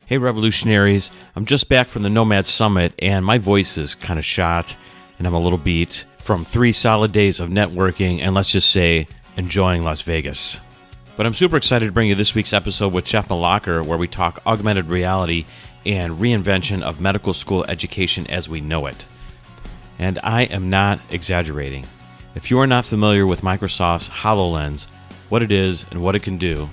Hey revolutionaries, I'm just back from the Nomad Summit and my voice is kind of shot and I'm a little beat from 3 solid days of networking and let's just say enjoying Las Vegas. But I'm super excited to bring you this week's episode with Chef Mlakar where we talk augmented reality and reinvention of medical school education as we know it. And I am not exaggerating. If you are not familiar with Microsoft's HoloLens, what it is and what it can do,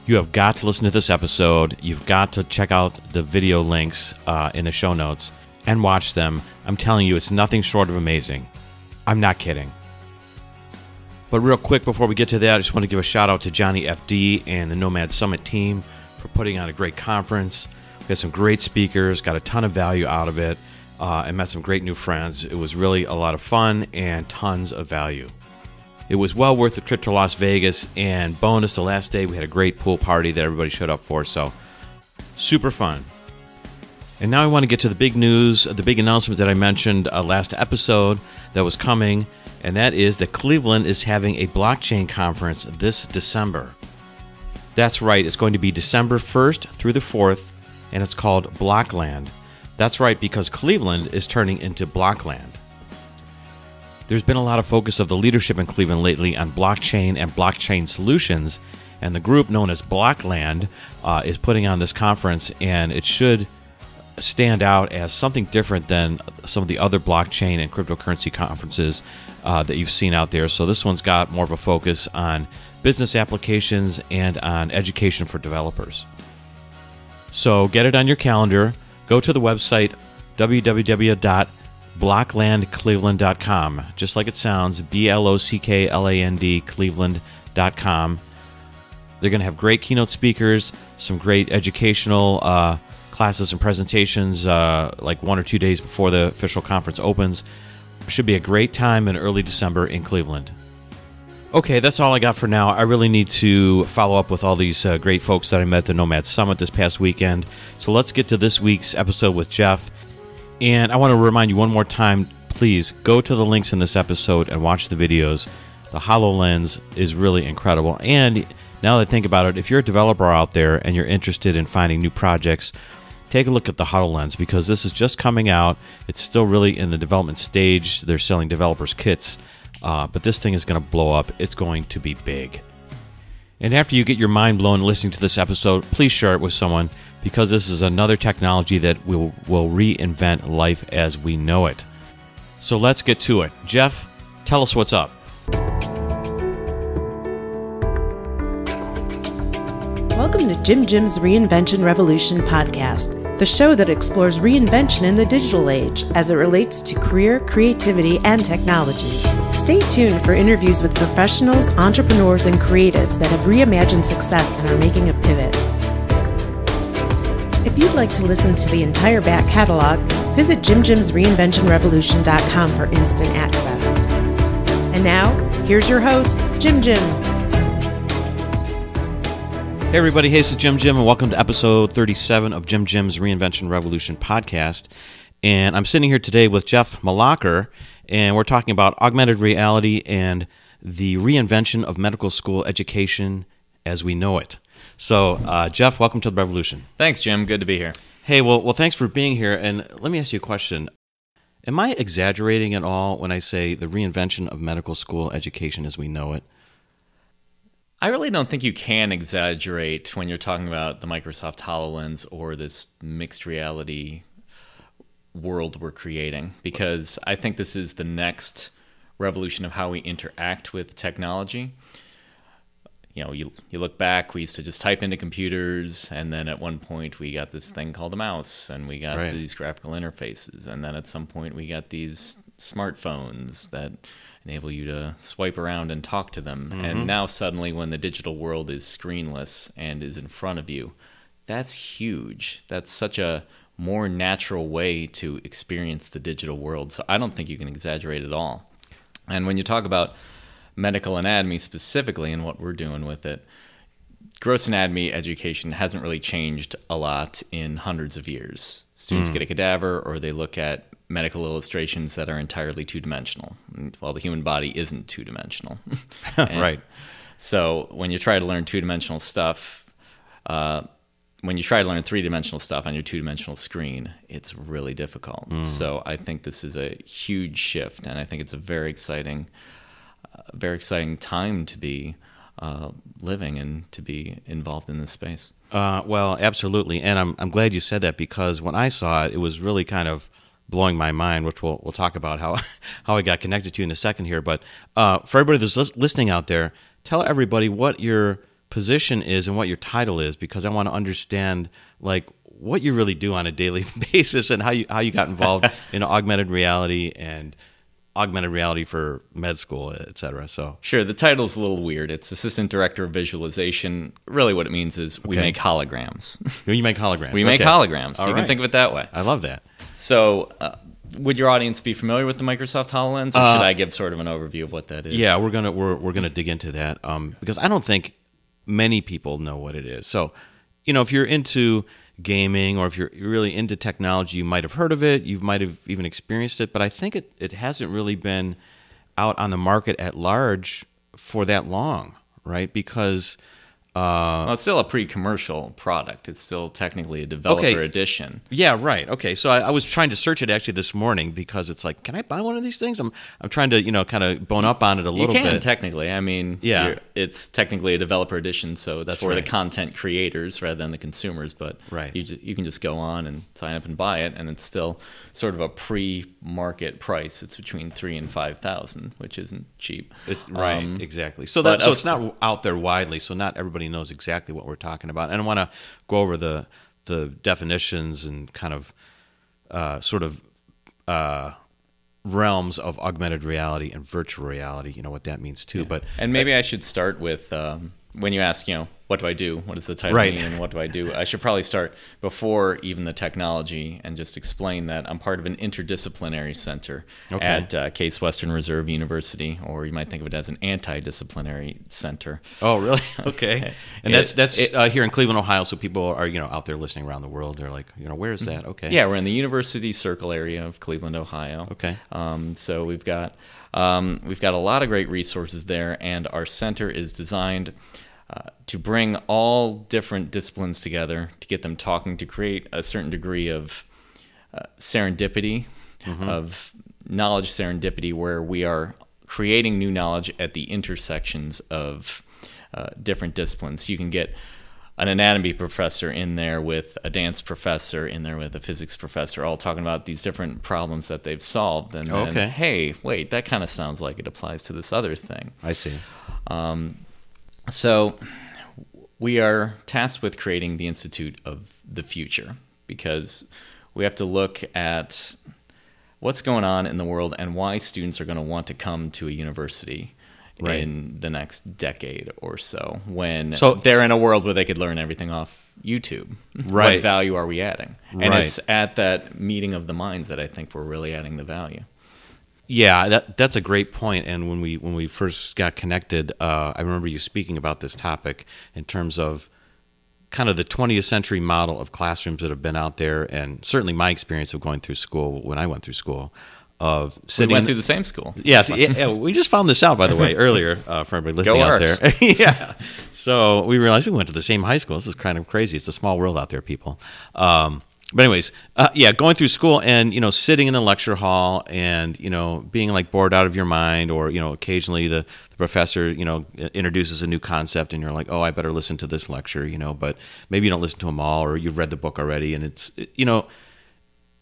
you have got to listen to this episode. You've got to check out the video links in the show notes and watch them. I'm telling you, it's nothing short of amazing. I'm not kidding. But real quick, before we get to that, I just want to give a shout out to Johnny FD and the Nomad Summit team for putting on a great conference. We had some great speakers, got a ton of value out of it, and met some great new friends. It was really a lot of fun and tons of value. It was well worth the trip to Las Vegas, and bonus, the last day we had a great pool party that everybody showed up for, so super fun. And now I want to get to the big news, the big announcement that I mentioned last episode that was coming, and that is that Cleveland is having a blockchain conference this December. That's right, it's going to be December 1st through the 4th, and it's called Blockland. That's right, because Cleveland is turning into Blockland. There's been a lot of focus of the leadership in Cleveland lately on blockchain and blockchain solutions, and the group known as Blockland is putting on this conference, and it should stand out as something different than some of the other blockchain and cryptocurrency conferences that you've seen out there. So this one's got more of a focus on business applications and on education for developers. So get it on your calendar. Go to the website www.blocklandcleveland.com, just like it sounds, BLOCKLAND Cleveland.com. They're going to have great keynote speakers, some great educational classes and presentations like 1 or 2 days before the official conference opens. It should be a great time in early December in Cleveland. Okay, that's all I got for now. I really need to follow up with all these great folks that I met at the Nomad Summit this past weekend. So let's get to this week's episode with Jeff. And I want to remind you one more time, please go to the links in this episode and watch the videos. The HoloLens is really incredible. And now that I think about it, if you're a developer out there and you're interested in finding new projects, take a look at the HoloLens because this is just coming out. It's still really in the development stage. They're selling developers kits, but this thing is going to blow up. It's going to be big. And after you get your mind blown listening to this episode, please share it with someone because this is another technology that will reinvent life as we know it. So let's get to it. Jeff, tell us what's up. Welcome to Jim's Reinvention Revolution podcast, the show that explores reinvention in the digital age as it relates to career, creativity, and technology. Stay tuned for interviews with professionals, entrepreneurs, and creatives that have reimagined success and are making a pivot. If you'd like to listen to the entire back catalog, visit Jim'sReinventionRevolution.com for instant access. And now, here's your host, Jim. Hey everybody, hey, this is Jim, and welcome to episode 37 of Jim's Reinvention Revolution podcast. And I'm sitting here today with Jeff Mlakar, and we're talking about augmented reality and the reinvention of medical school education as we know it. So, Jeff, welcome to the revolution. Thanks, Jim. Good to be here. Hey, well, thanks for being here. And let me ask you a question. Am I exaggerating at all when I say the reinvention of medical school education as we know it? I really don't think you can exaggerate when you're talking about the Microsoft HoloLens or this mixed reality world we're creating, because I think this is the next revolution of how we interact with technology. You know, you look back, we used to just type into computers, and then at one point we got this thing called a mouse, and we got these graphical interfaces, and then at some point we got these smartphones that enable you to swipe around and talk to them. Mm-hmm. And now suddenly when the digital world is screenless and is in front of you, that's huge. That's such a more natural way to experience the digital world. So I don't think you can exaggerate at all. And when you talk about medical anatomy specifically and what we're doing with it, gross anatomy education hasn't really changed a lot in hundreds of years. Students get a cadaver or they look at medical illustrations that are entirely two-dimensional. Well, the human body isn't two-dimensional. Right. So when you try to learn two-dimensional stuff, when you try to learn three-dimensional stuff on your two-dimensional screen, it's really difficult. So I think this is a huge shift, and I think it's a very exciting time to be living and to be involved in this space. Well, absolutely, and I'm glad you said that, because when I saw it, it was really kind of blowing my mind, which we'll talk about how I got connected to you in a second here. But for everybody that's listening out there, tell everybody what your position is and what your title is, because I want to understand like what you really do on a daily basis and how you got involved in augmented reality and augmented reality for med school, et cetera. So sure, the title's a little weird. It's Assistant Director of Visualization. Really what it means is we make holograms. You make holograms. We make holograms. All you right. can think of it that way. I love that. So would your audience be familiar with the Microsoft HoloLens, or should I give sort of an overview of what that is? Yeah, we're gonna dig into that because I don't think many people know what it is. So, if you're into gaming or if you're really into technology, you might have heard of it, you might have even experienced it, but I think it hasn't really been out on the market at large for that long, right? Because well, it's still a pre-commercial product. It's still technically a developer edition. Yeah, right. Okay, so I was trying to search it actually this morning because it's like, can I buy one of these things? I'm trying to kind of bone up on it a little bit. You can technically. I mean, yeah, it's technically a developer edition, so it's for right. the content creators rather than the consumers. But right. you can just go on and sign up and buy it, and it's still sort of a pre-market price. It's between $3,000 and $5,000, which isn't cheap. It's right, exactly. So it's not out there widely, so not everybody knows exactly what we're talking about. And I want to go over the definitions and kind of realms of augmented reality and virtual reality, what that means too. Yeah. And maybe I should start with when you ask, what do I do? What does the title mean and what do I do? I should probably start before even the technology and just explain that I'm part of an interdisciplinary center at Case Western Reserve University, or you might think of it as an anti-disciplinary center. Oh, really? Okay. And that's here in Cleveland, Ohio, so people are, out there listening around the world. They're like, where is that? Okay. Yeah, we're in the University Circle area of Cleveland, Ohio. Okay. So we've got a lot of great resources there, and our center is designed to bring all different disciplines together, to get them talking, to create a certain degree of serendipity, of knowledge serendipity, where we are creating new knowledge at the intersections of different disciplines. You can get an anatomy professor in there with a dance professor in there with a physics professor, all talking about these different problems that they've solved. And then, hey, wait, that kind of sounds like it applies to this other thing. I see. So we are tasked with creating the Institute of the Future, because we have to look at what's going on in the world and why students are going to want to come to a university in the next decade or so, when they're in a world where they could learn everything off YouTube. Right. What value are we adding? And it's at that meeting of the minds that I think we're really adding the value. Yeah, that's a great point. And when we first got connected, I remember you speaking about this topic in terms of kind of the 20th century model of classrooms that have been out there, and certainly my experience of going through school when I went through school. Of sitting, we went through the same school. Yes, we just found this out, by the way, earlier for everybody listening out there. Yeah, so we realized we went to the same high school. This is kind of crazy. It's a small world out there, people. But anyways, going through school and sitting in the lecture hall and being like bored out of your mind, or occasionally the professor introduces a new concept and you're like, oh, I better listen to this lecture, but maybe you don't listen to them all, or you've read the book already, and it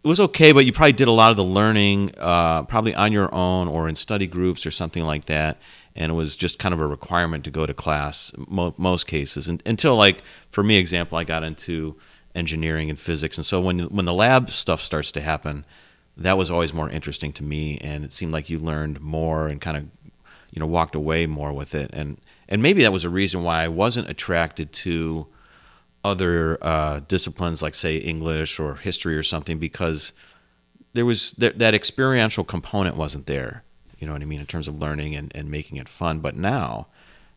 was okay, but you probably did a lot of the learning probably on your own or in study groups or something like that, and it was just kind of a requirement to go to class most cases. And until, like, for me, example, I got into engineering and physics, and so when the lab stuff starts to happen, that was always more interesting to me, and it seemed like you learned more and kind of walked away more with it, and maybe that was a reason why I wasn't attracted to other disciplines like, say, English or history or something, because there was that experiential component wasn't there, you know what I mean, in terms of learning and making it fun. But now,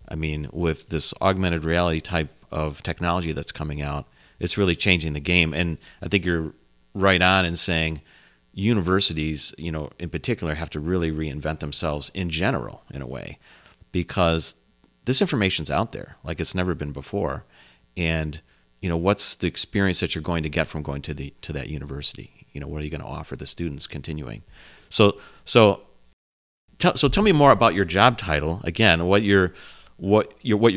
I mean, with this augmented reality type of technology that's coming out, it's really changing the game. And I think you're right on in saying universities, in particular, have to really reinvent themselves in general, in a way, because this information's out there like it's never been before. And what's the experience that you're going to get from going to that university? What are you going to offer the students continuing? So tell me more about your job title. Again, what your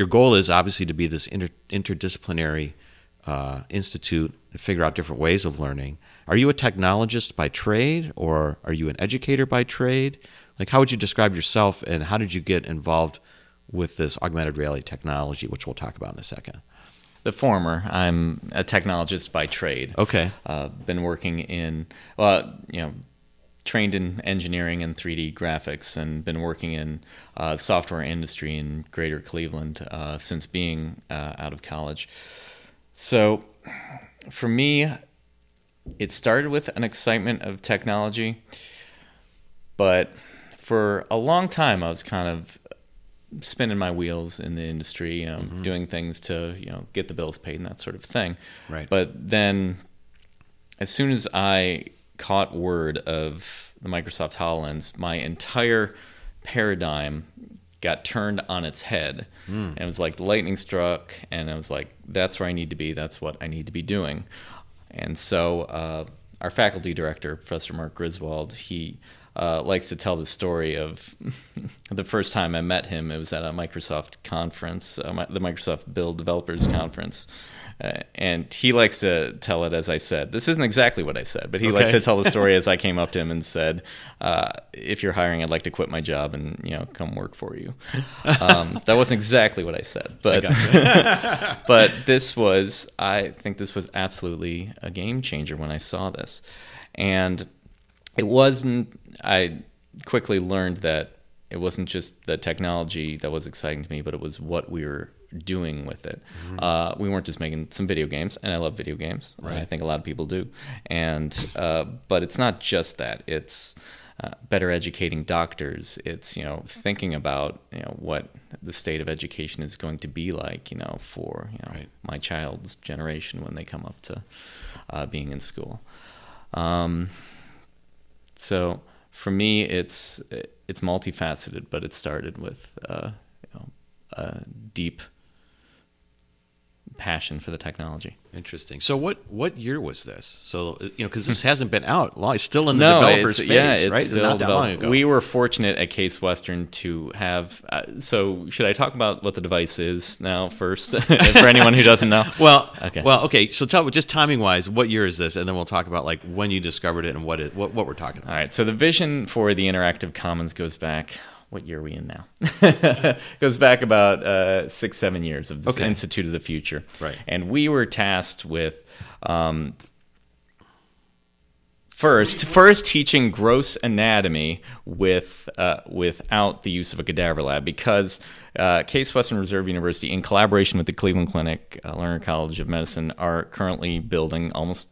goal is, obviously, to be this interdisciplinary institute to figure out different ways of learning. Are you a technologist by trade, or are you an educator by trade? Like, how would you describe yourself, and how did you get involved with this augmented reality technology, which we'll talk about in a second? The former. I'm a technologist by trade. Okay. Been working in, trained in engineering and 3D graphics, and been working in software industry in greater Cleveland since being out of college. So for me, it started with an excitement of technology, but for a long time I was kind of spinning my wheels in the industry, doing things to get the bills paid and that sort of thing. Right. But then as soon as I caught word of the Microsoft HoloLens, my entire paradigm got turned on its head. And it was like the lightning struck, and I was like, that's where I need to be. That's what I need to be doing. And so our faculty director, Professor Mark Griswold, he likes to tell the story of the first time I met him. It was at a Microsoft conference, the Microsoft Build Developers Conference. And he likes to tell it as I said. This isn't exactly what I said, but he likes to tell the story as I came up to him and said, if you're hiring, I'd like to quit my job and come work for you. That wasn't exactly what I said, but but I think this was absolutely a game changer when I saw this. And it wasn't, I quickly learned that it wasn't just the technology that was exciting to me, but it was what we were doing with it. We weren't just making some video games, and I love video games. Right. I think a lot of people do. And but it's not just that. It's better educating doctors. It's thinking about what the state of education is going to be like for my child's generation when they come up to being in school. So for me, it's multifaceted, but it started with a deep passion for the technology. Interesting. So what year was this? So because this hasn't been out long, it's still in the developers phase, it's right? Still not that long ago. We were fortunate at Case Western to have. So should I talk about what the device is now first, for anyone who doesn't know? Okay. So tell me, just timing wise, what year is this, and then we'll talk about like when you discovered it and what we're talking about. All right. So the vision for the Interactive Commons goes back. What year are we in now? Goes back about 6-7 years of this Institute of the Future. Right. And we were tasked with first teaching gross anatomy without the use of a cadaver lab, because Case Western Reserve University, in collaboration with the Cleveland Clinic, Lerner College of Medicine, are currently building, almost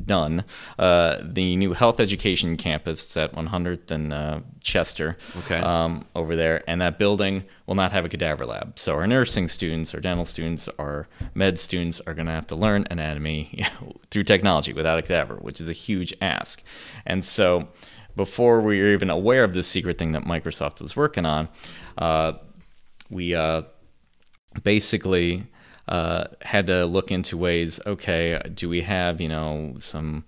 done, the new health education campus at 100th and Chester over there, and that building will not have a cadaver lab. So our nursing students, our dental students, our med students are going to have to learn anatomy through technology without a cadaver, which is a huge ask. And so before we were even aware of this secret thing that Microsoft was working on, we basically had to look into ways, do we have, some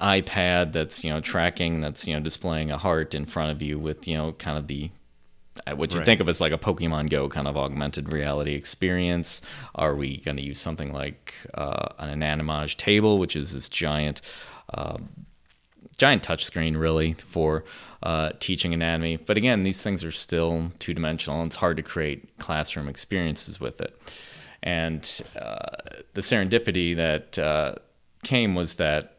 iPad that's, tracking, that's, displaying a heart in front of you with, kind of the, what you think of as like a Pokemon Go kind of augmented reality experience? Are we going to use something like an animage table, which is this giant touchscreen really for teaching anatomy? But again, these things are still two-dimensional, and it's hard to create classroom experiences with it. And the serendipity that came was that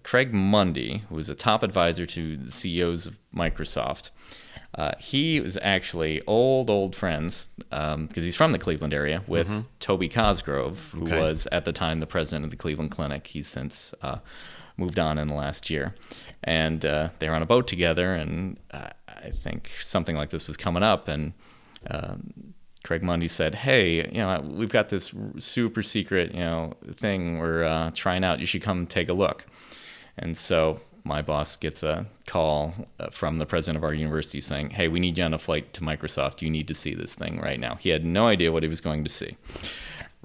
Craig Mundy, who was a top advisor to the CEOs of Microsoft, he was actually old friends, because he's from the Cleveland area, with Toby Cosgrove, who was at the time the president of the Cleveland Clinic. He's since moved on in the last year. And they were on a boat together, and I think something like this was coming up, and Craig Mundy said, hey, we've got this super secret, thing we're trying out. You should come take a look. And so my boss gets a call from the president of our university saying, hey, we need you on a flight to Microsoft. You need to see this thing right now. He had no idea what he was going to see.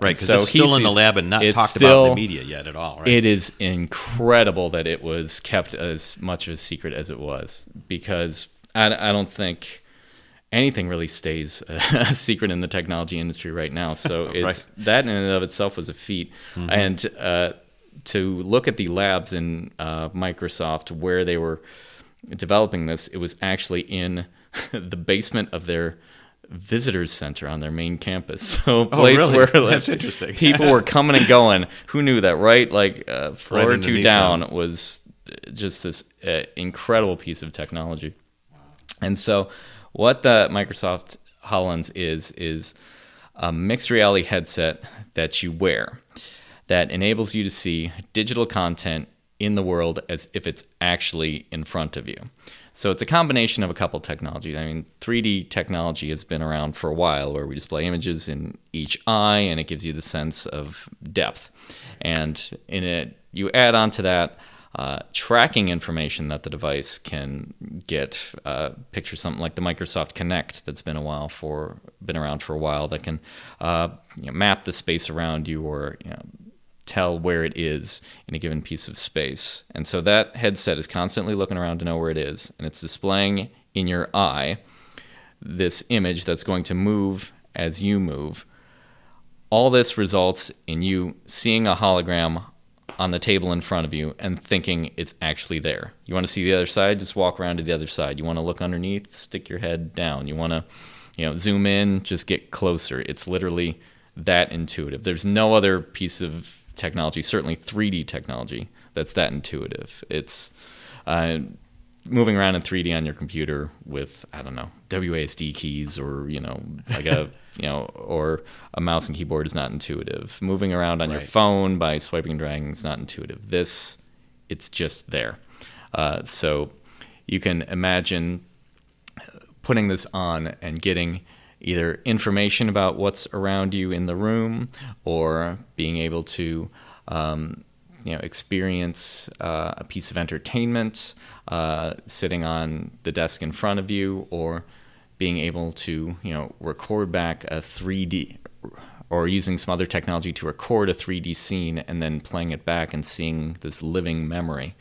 Right, because it's still in the lab and not talked about in the media yet at all, right? It is incredible that it was kept as much of a secret as it was, because I don't think anything really stays a secret in the technology industry right now. So it's right. That in and of itself was a feat. Mm-hmm. And to look at the labs in Microsoft where they were developing this, it was actually in the basement of their visitors center on their main campus. So a place really? where that's interesting. People were coming and going. Who knew that, right? Like floor right 2 down them. Was just this incredible piece of technology. And so what the Microsoft HoloLens is a mixed reality headset that you wear that enables you to see digital content in the world as if it's actually in front of you. So it's a combination of a couple technologies. I mean, 3D technology has been around for a while, where we display images in each eye and it gives you the sense of depth. And in it, you add on to that tracking information that the device can get. Picture something like the Microsoft Kinect that's been around for a while, that can map the space around you, or tell where it is in a given piece of space. And so that headset is constantly looking around to know where it is, and it's displaying in your eye this image that's going to move as you move. All this results in you seeing a hologram on the table in front of you and thinking it's actually there. You want to see the other side? Just walk around to the other side. You want to look underneath? Stick your head down. You want to zoom in? Just get closer. It's literally that intuitive. There's no other piece of technology, certainly 3D technology, that's that intuitive. It's moving around in 3D on your computer with, I don't know, WASD keys, or like a or a mouse and keyboard is not intuitive. Moving around on your phone by swiping and dragging is not intuitive. It's just there. So you can imagine putting this on and getting either information about what's around you in the room, or being able to experience a piece of entertainment sitting on the desk in front of you, or being able to record back a 3D, or using some other technology to record a 3D scene and then playing it back and seeing this living memory.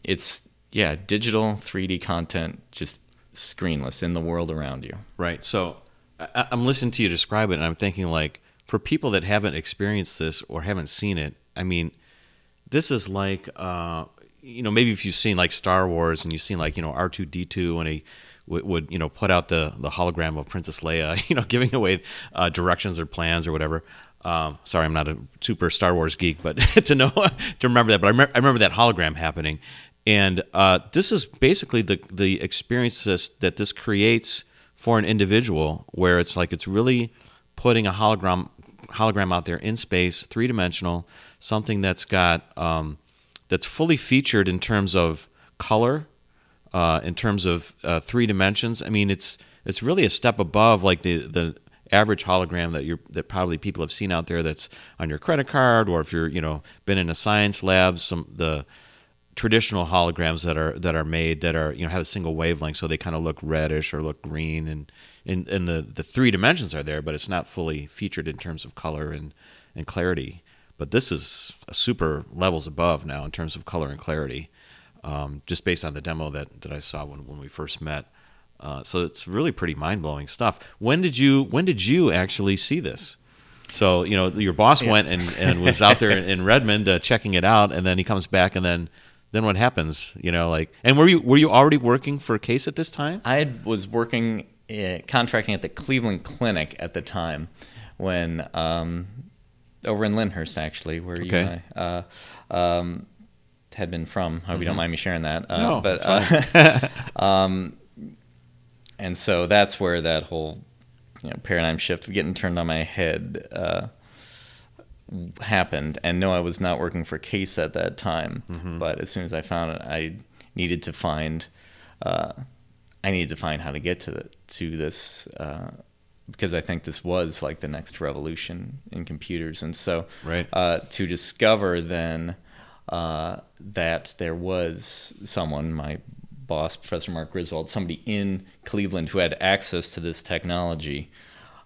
It's digital 3D content, just screenless in the world around you. Right. So I'm listening to you describe it, and I'm thinking, like, for people that haven't experienced this or haven't seen it, I mean, this is like, maybe if you've seen like Star Wars and you've seen like, R2-D2 when he would put out the hologram of Princess Leia, giving away directions or plans or whatever. Sorry, I'm not a super Star Wars geek, but to remember that. But I remember that hologram happening. And this is basically the experience that this creates for an individual, where it's like it's really putting a hologram out there in space, 3-dimensional, something that's got that's fully featured in terms of color, in terms of 3 dimensions. I mean, it's really a step above like the average hologram that probably people have seen out there that's on your credit card, or if you're been in a science lab, the traditional holograms that are made that are have a single wavelength, so they kind of look reddish or look green, and the 3 dimensions are there, but it's not fully featured in terms of color and clarity. But this is a super levels above now in terms of color and clarity, just based on the demo that I saw when we first met. So it's really pretty mind-blowing stuff. When did you actually see this? So your boss went and was out there in Redmond checking it out, and then he comes back, and then what happens? And were you already working for Case at this time? I was working contracting at the Cleveland Clinic at the time, when over in Lyndhurst, actually, where you and I had been from. I hope you don't mind me sharing that. No, but that's fine. And so that's where that whole paradigm shift of getting turned on my head happened. And no, I was not working for Case at that time. Mm-hmm. But as soon as I found it, I needed to find how to get to this, because I think this was like the next revolution in computers. And so to discover then that there was someone, my boss, Professor Mark Griswold, somebody in Cleveland who had access to this technology,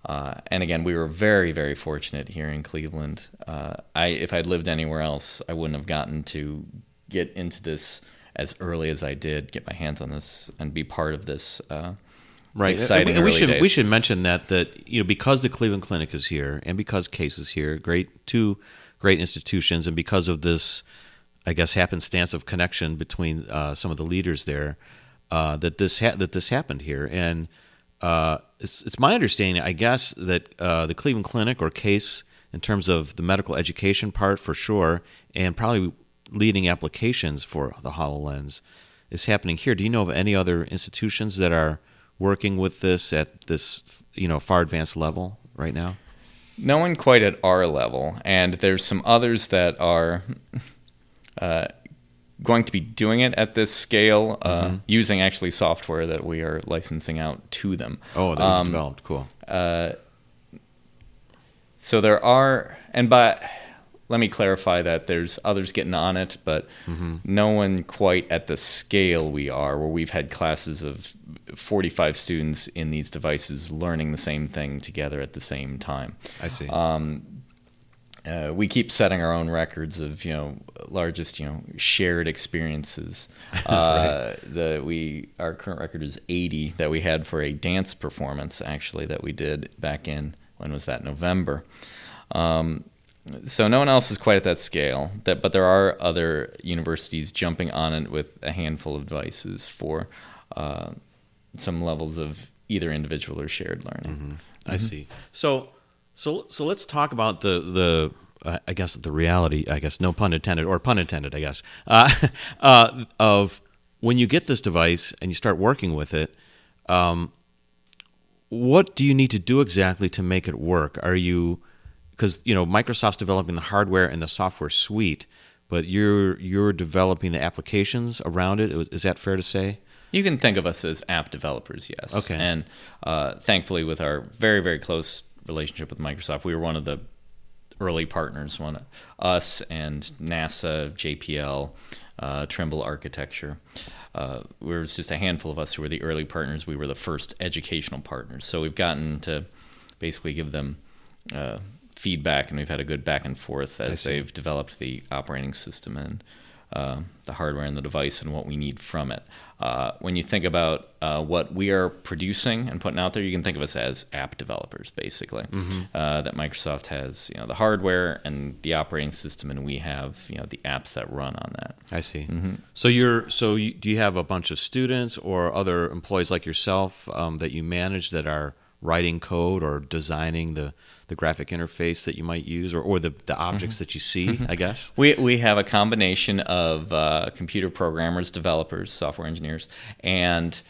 And again, we were very, very fortunate here in Cleveland. If I'd lived anywhere else, I wouldn't have gotten to get into this as early as I did, get my hands on this, and be part of this right. exciting and early days. We should mention that because the Cleveland Clinic is here, and because Case is here, two great institutions, and because of this, I guess, happenstance of connection between some of the leaders there, that this happened here. And it's my understanding, I guess, that the Cleveland Clinic or Case, in terms of the medical education part for sure, and probably leading applications for the HoloLens, is happening here. Do you know of any other institutions that are working with this at this far advanced level right now? No one quite at our level, and there's some others that are going to be doing it at this scale, using actually software that we are licensing out to them. Oh, that was developed. Cool. So there are, let me clarify that there's others getting on it, but no one quite at the scale we are, where we've had classes of 45 students in these devices learning the same thing together at the same time. I see. We keep setting our own records of largest shared experiences. Right. Our current record is 80 that we had for a dance performance actually that we did back in, when was that, November. So no one else is quite at that scale, but there are other universities jumping on it with a handful of devices for some levels of either individual or shared learning. I see. So let's talk about the I guess the reality, I guess, no pun intended, or pun intended, I guess, of when you get this device and you start working with it. What do you need to do exactly to make it work? Because Microsoft's developing the hardware and the software suite, but you're developing the applications around it. Is that fair to say? You can think of us as app developers, yes. Okay. And thankfully, with our very, very close relationship with Microsoft, we were one of the early partners. Us and NASA, JPL, Trimble Architecture. There was just a handful of us who were the early partners. We were the first educational partners. So we've gotten to basically give them feedback, and we've had a good back and forth as they've developed the operating system and the hardware and the device and what we need from it. When you think about what we are producing and putting out there, you can think of us as app developers, basically. That Microsoft has, the hardware and the operating system, and we have, the apps that run on that. I see. So do you have a bunch of students or other employees like yourself that you manage that are writing code or designing the graphic interface that you might use, or the objects that you see, I guess? We have a combination of computer programmers, developers, software engineers, and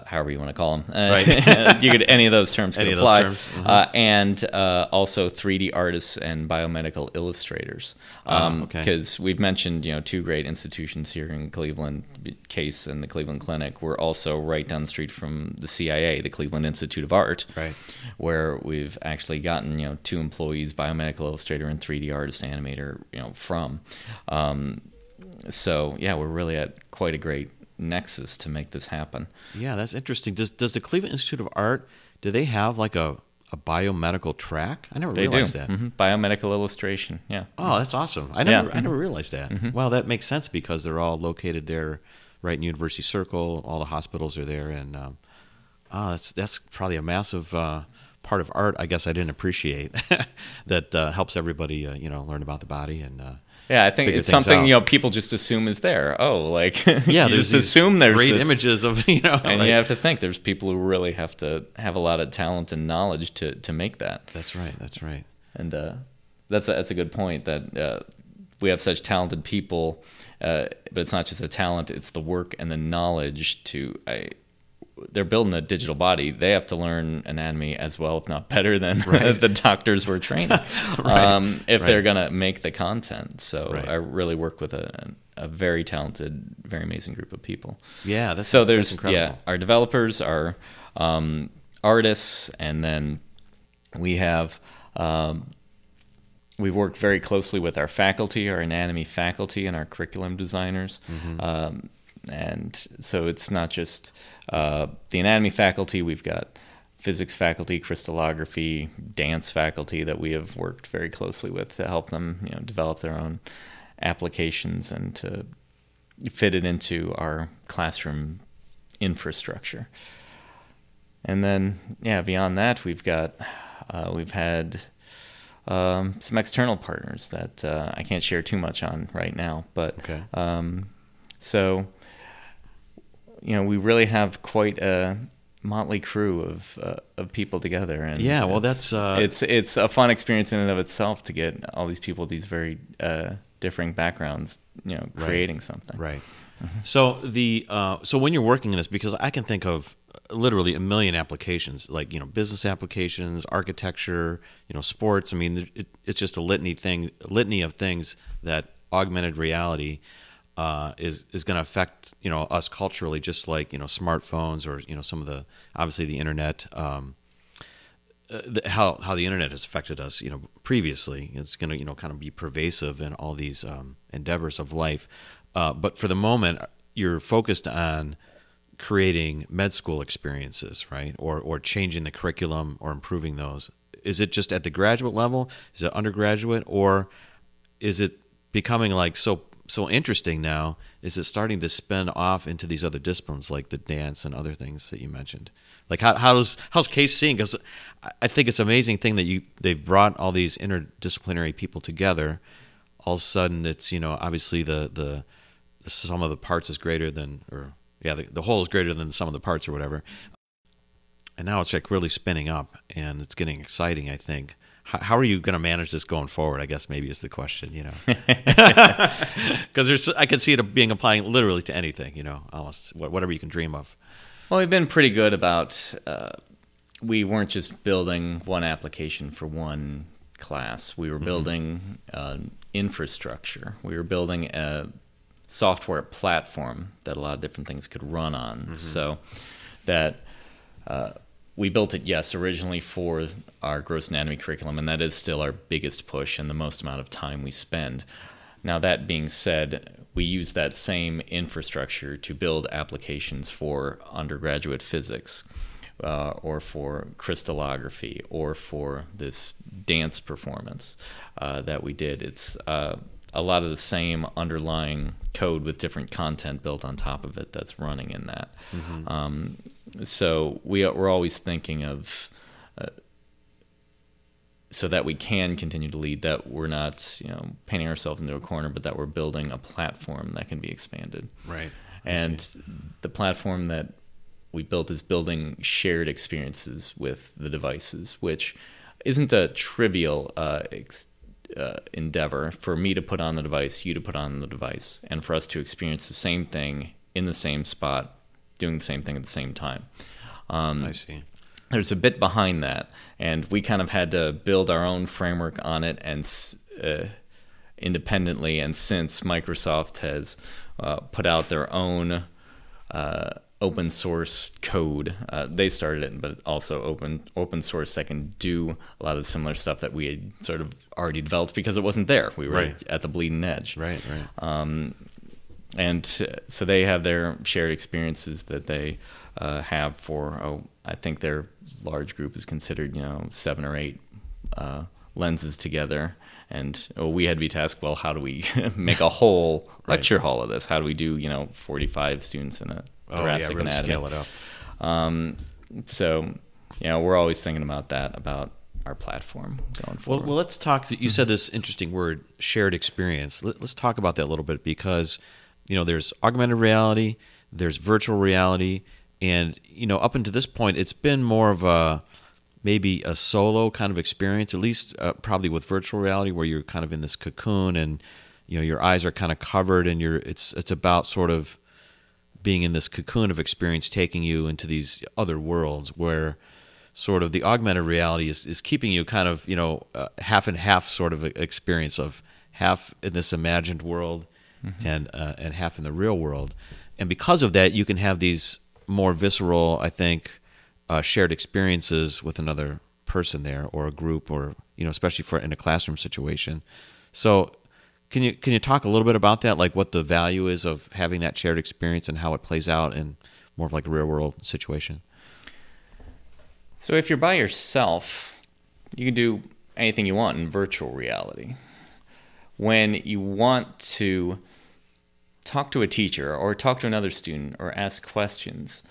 however you want to call them. Right. You could, any of those terms could apply. Those terms. And also 3D artists and biomedical illustrators. Because we've mentioned, two great institutions here in Cleveland, Case and the Cleveland Clinic. We're also right down the street from the CIA, the Cleveland Institute of Art, right, where we've actually gotten, 2 employees, biomedical illustrator and 3D artist animator, from. So yeah, we're really at quite a great nexus to make this happen. Yeah, that's interesting. Does the Cleveland Institute of Art, do they have like a biomedical track? I never realized that. Biomedical illustration, yeah. Oh, that's awesome. I never realized that. Well, that makes sense because they're all located there, right in University Circle. All the hospitals are there, and that's probably a massive part of art, I guess, I didn't appreciate that helps everybody learn about the body and yeah, I think it's something people just assume is there. Oh, like yeah, you just assume there's great images of and you have to think there's people who really have to have a lot of talent and knowledge to make that. That's right. And that's a good point that we have such talented people, but it's not just the talent; it's the work and the knowledge they're building a digital body. They have to learn anatomy as well, if not better than the doctors were training, if they're going to make the content. So I really work with a very talented, very amazing group of people. Yeah, that's incredible. Our developers, our artists, and then we have we work very closely with our faculty, our anatomy faculty, and our curriculum designers. And so it's not just the anatomy faculty. We've got physics faculty, crystallography, dance faculty that we have worked very closely with to help them, develop their own applications and to fit it into our classroom infrastructure. And then, beyond that, we've had some external partners that I can't share too much on right now, but okay. So we really have quite a motley crew of people together, and that's it's a fun experience in and of itself to get all these people, these very differing backgrounds, creating something. Right. Mm-hmm. So when you're working in this, because I can think of literally a million applications, like business applications, architecture, sports. I mean, it's just a litany of things that augmented reality is going to affect us culturally, just like smartphones or some of the, obviously the internet. How the internet has affected us, previously. It's going to kind of be pervasive in all these endeavors of life. But for the moment, you're focused on creating med school experiences, right? Or changing the curriculum or improving those. Is it just at the graduate level? Is it undergraduate? Or is it becoming like so interesting now? Is it starting to spin off into these other disciplines like the dance and other things that you mentioned? Like how's Case seeing? Because I think it's an amazing thing that they've brought all these interdisciplinary people together. All of a sudden, it's obviously the sum of the parts is greater than, or the whole is greater than the sum of the parts or whatever. And now it's like really spinning up, and it's getting exciting, I think. How are you going to manage this going forward, I guess maybe is the question, Because I can see it being applying literally to anything, almost whatever you can dream of. Well, we've been pretty good about, we weren't just building one application for one class. We were building infrastructure. We were building a software platform that a lot of different things could run on. So that we built it, yes, originally for our gross anatomy curriculum, and that is still our biggest push and the most amount of time we spend. Now, that being said, we use that same infrastructure to build applications for undergraduate physics, or for crystallography, or for this dance performance that we did. It's a lot of the same underlying code with different content built on top of it that's running in that. So we're always thinking of, so that we can continue to lead, that we're not painting ourselves into a corner, but that we're building a platform that can be expanded. Right. And the platform that we built is building shared experiences with the devices, which isn't a trivial endeavor for me to put on the device, you to put on the device, and for us to experience the same thing in the same spot, doing the same thing at the same time. I see. There's a bit behind that, and we kind of had to build our own framework on it and independently. And since Microsoft has put out their own open source code, they started it, but also open source that can do a lot of the similar stuff that we had sort of already developed because it wasn't there. We were at the bleeding edge. Right. And so they have their shared experiences that they have for, I think their large group is considered, 7 or 8 lenses together. And we had to be tasked, well, how do we make a whole lecture hall of this? How do we do, 45 students in a thoracic really anatomy? Scale it up. So, we're always thinking about that, about our platform going forward. Well, let's talk. You said this interesting word, shared experience. Let's talk about that a little bit, because there's augmented reality, there's virtual reality, and up until this point, it's been more of maybe a solo kind of experience, at least probably with virtual reality, where you're kind of in this cocoon and your eyes are kind of covered, and it's about sort of being in this cocoon of experience, taking you into these other worlds where sort of the augmented reality is keeping you kind of half and half sort of experience of half in this imagined world and half in the real world. And because of that, you can have these more visceral, I think, shared experiences with another person there, or a group, or especially for in a classroom situation. So can you talk a little bit about that, like what the value is of having that shared experience and how it plays out in more of like a real world situation? So if you're by yourself, you can do anything you want in virtual reality. When you want to talk to a teacher or talk to another student or ask questions,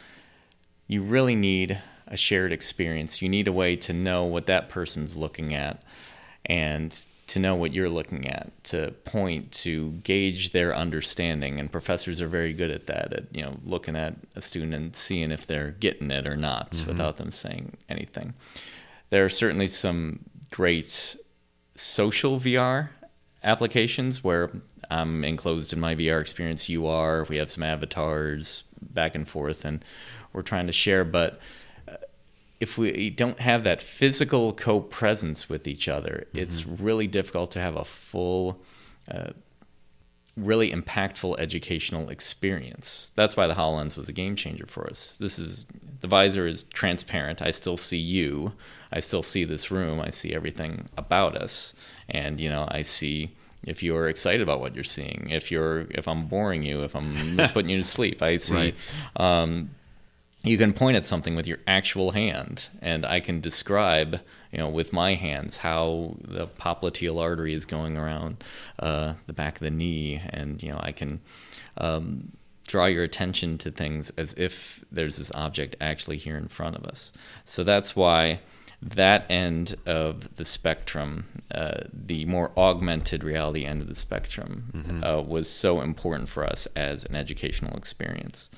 you really need a shared experience. You need a way to know what that person's looking at and to know what you're looking at, to point, to gauge their understanding. And professors are very good at that, at looking at a student and seeing if they're getting it or not without them saying anything. There are certainly some great social VR applications where I'm enclosed in my VR experience, you are, we have some avatars back and forth, and we're trying to share. But if we don't have that physical co-presence with each other, it's really difficult to have a full, really impactful educational experience. That's why the HoloLens was a game changer for us. The visor is transparent. I still see you. I still see this room. I see everything about us. And, I see if you're excited about what you're seeing, if I'm boring you, if I'm putting you to sleep. I see, right. You can point at something with your actual hand, and I can describe, with my hands how the popliteal artery is going around the back of the knee, and I can draw your attention to things as if there's this object actually here in front of us. So that's why that end of the spectrum, the more augmented reality end of the spectrum, was so important for us as an educational experience.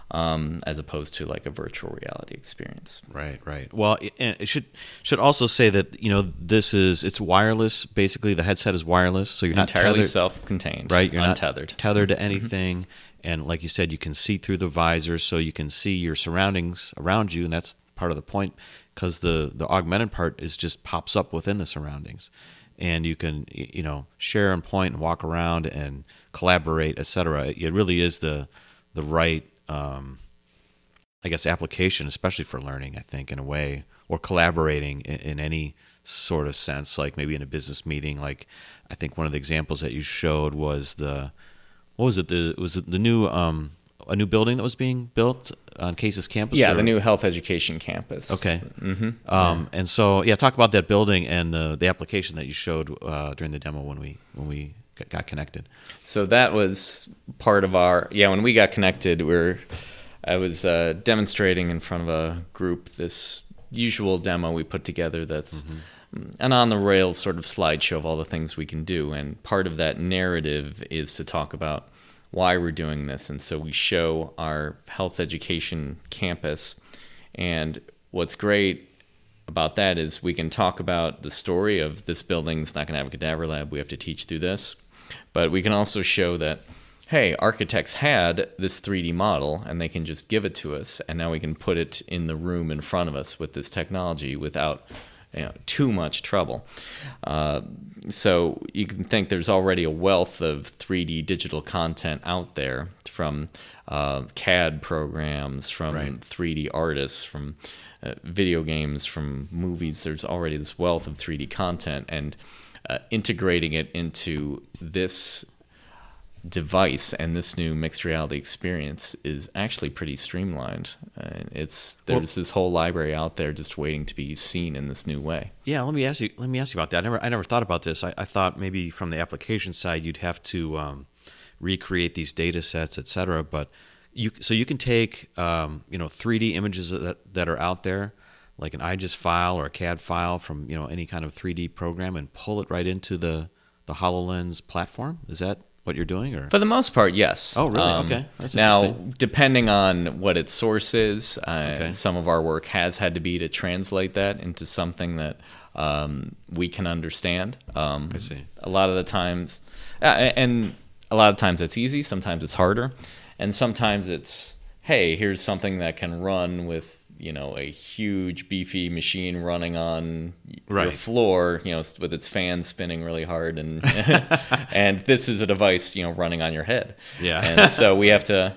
As opposed to like a virtual reality experience. Right. Well, it should also say that it's wireless. Basically, the headset is wireless, so you're not entirely tethered, self-contained. Right, you're untethered. Not tethered to anything, and like you said, you can see through the visor, so you can see your surroundings around you, and that's part of the point, because the augmented part is just pops up within the surroundings, and you can share and point and walk around and collaborate, etc. It really is the right application, especially for learning, I think, in a way, or collaborating in any sort of sense, like maybe in a business meeting. Like, I think one of the examples that you showed was the new a new building that was being built on Case's campus? Yeah, the new health education campus. Okay. And so, talk about that building and the application that you showed during the demo when we got connected. So that was part of when we got connected, I was demonstrating in front of a group this usual demo we put together that's an on-the-rails sort of slideshow of all the things we can do. And part of that narrative is to talk about why we're doing this. And so we show our health education campus. And what's great about that is we can talk about the story of this building's not going to have a cadaver lab. We have to teach through this. But we can also show that, hey, architects had this 3D model and they can just give it to us, and now we can put it in the room in front of us with this technology without too much trouble. So you can think there's already a wealth of 3D digital content out there from CAD programs, from 3D artists, from video games, from movies. There's already this wealth of 3D content, and integrating it into this device and this new mixed reality experience is actually pretty streamlined. There's this whole library out there just waiting to be seen in this new way. Yeah, let me ask you about that. I never thought about this. I thought maybe from the application side you'd have to recreate these data sets, etc. But you can take 3D images that are out there, like an IGES file or a CAD file from any kind of 3D program, and pull it right into the HoloLens platform. Is that what you're doing? Or for the most part, yes. Oh, really? Okay. That's now, depending on what its source is, some of our work has had to be to translate that into something that we can understand. I see. A lot of the times, and a lot of times it's easy. Sometimes it's harder, and sometimes it's, hey, here's something that can run with a huge beefy machine running on your floor, with its fans spinning really hard, and and this is a device, running on your head. Yeah. And so we have to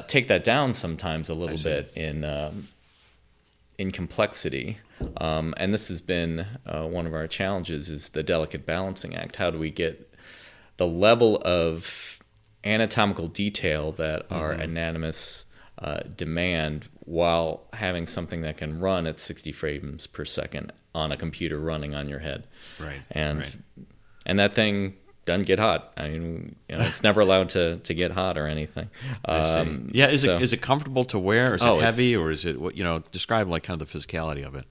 take that down sometimes a little bit in complexity. And this has been one of our challenges, is the delicate balancing act. How do we get the level of anatomical detail that our anatomists demand while having something that can run at 60 frames per second on a computer running on your head. Right. And that thing doesn't get hot. I mean, it's never allowed to get hot or anything. Yeah, is it comfortable to wear? Or is it heavy, or is it describe like kind of the physicality of it?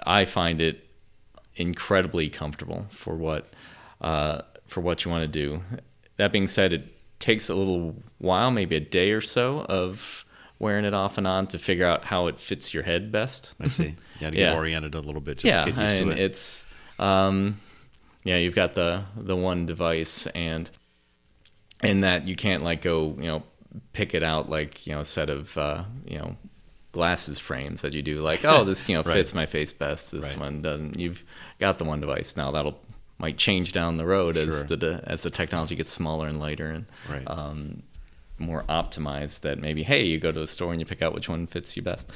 I find it incredibly comfortable for what you want to do. That being said, it takes a little while, maybe a day or so of wearing it off and on to figure out how it fits your head best. I see. You got to get oriented a little bit. Just get used to it. It's you've got the one device, and in that you can't like go pick it out like a set of glasses frames that you do like this right. fits my face best. This one doesn't. You've got the one device now. That'll might change down the road as the technology gets smaller and lighter and more optimized. That maybe you go to the store and you pick out which one fits you best.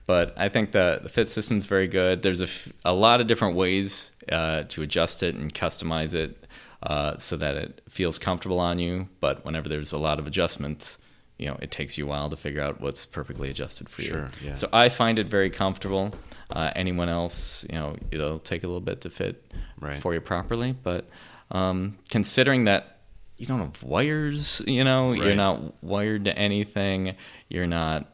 But I think the fit system's very good. There's a lot of different ways to adjust it and customize it so that it feels comfortable on you. But whenever there's a lot of adjustments, it takes you a while to figure out what's perfectly adjusted for you. Sure, yeah. So I find it very comfortable. Anyone else, it'll take a little bit to fit for you properly. But considering that you don't have wires, you're not wired to anything. You're not.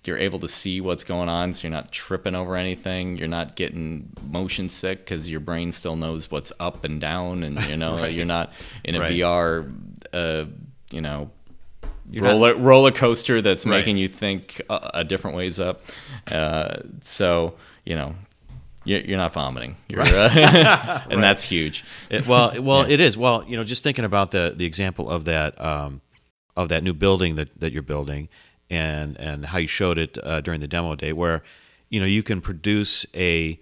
You're able to see what's going on, so you're not tripping over anything. You're not getting motion sick because your brain still knows what's up and down, and you're not in a VR, roller coaster that's making you think a different ways up. So you're not vomiting, and that's huge. It is. Well, just thinking about the example of that new building that you're building, and how you showed it during the demo day, where you can produce a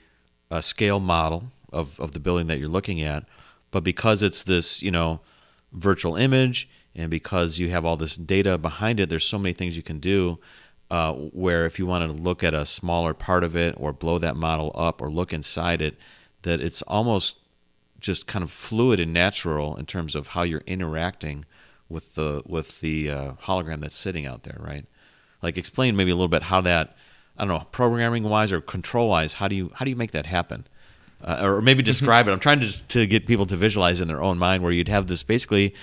scale model of the building that you're looking at, but because it's this virtual image, and because you have all this data behind it, there's so many things you can do. Where if you wanted to look at a smaller part of it, or blow that model up, or look inside it, that it's almost just kind of fluid and natural in terms of how you're interacting with the hologram that's sitting out there, right? Like, explain maybe a little bit how that, I don't know, programming wise or control wise, how do you make that happen? Or maybe describe it. I'm trying to get people to visualize in their own mind, where you'd have this basically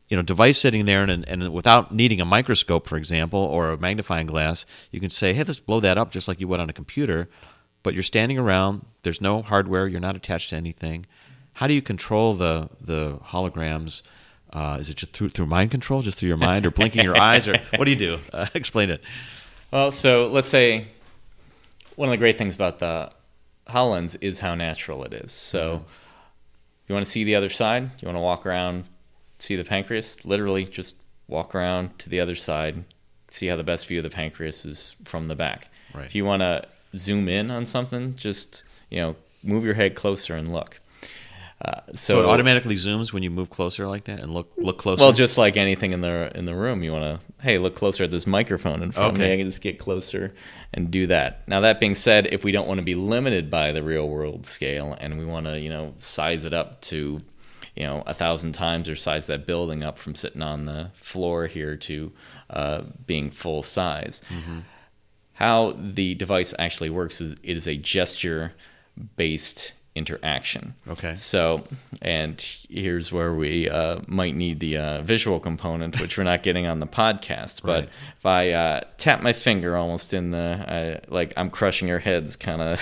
device sitting there, and without needing a microscope, for example, or a magnifying glass, you can say, hey, let's blow that up just like you would on a computer, but you're standing around, there's no hardware, you're not attached to anything. How do you control the holograms? Is it just through mind control, just through your mind, or blinking your eyes, or what do you do? Explain it. Well, so let's say one of the great things about the HoloLens is how natural it is. So you want to see the other side, you want to walk around, see the pancreas, literally just walk around to the other side, see how the best view of the pancreas is from the back. Right. If you want to zoom in on something, just move your head closer and look. So it automatically zooms when you move closer like that and look closer? Well, just like anything in the room, you want to, look closer at this microphone in front of me. I can just get closer and do that. Now, that being said, if we don't want to be limited by the real world scale, and we want to, size it up to 1,000 times, or size that building up from sitting on the floor here to being full size. Mm-hmm. How the device actually works is it is a gesture-based interaction. Okay. So, and here's where we might need the visual component, which we're not getting on the podcast. But if I tap my finger almost in the like I'm crushing your heads kind of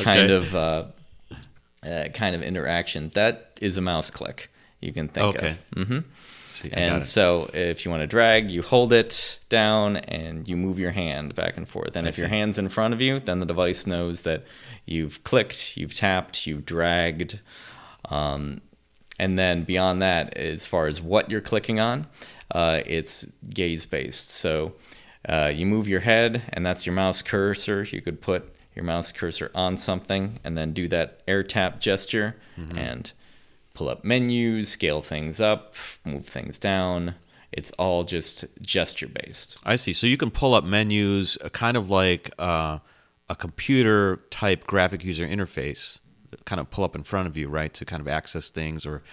kind of interaction, that is a mouse click. You can think of. Mm-hmm. See, and so if you want to drag, you hold it down and you move your hand back and forth. And if your hand's in front of you, then the device knows that you've clicked, you've tapped, you've dragged. And then beyond that, as far as what you're clicking on, it's gaze-based. So you move your head, and that's your mouse cursor. You could put your mouse cursor on something and then do that air tap gesture and pull up menus, scale things up, move things down. It's all just gesture-based. I see. So you can pull up menus, kind of like a computer-type graphic user interface, kind of pull up in front of you, right, to kind of access things or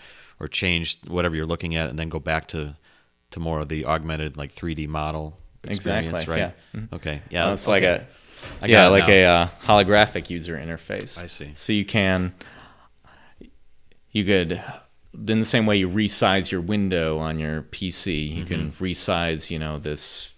change whatever you're looking at, and then go back to more of the augmented, like 3D model experience, exactly. right? Yeah. Okay. Yeah. It's okay. like a holographic user interface. I see. So you could, in the same way you resize your window on your PC, you can resize, this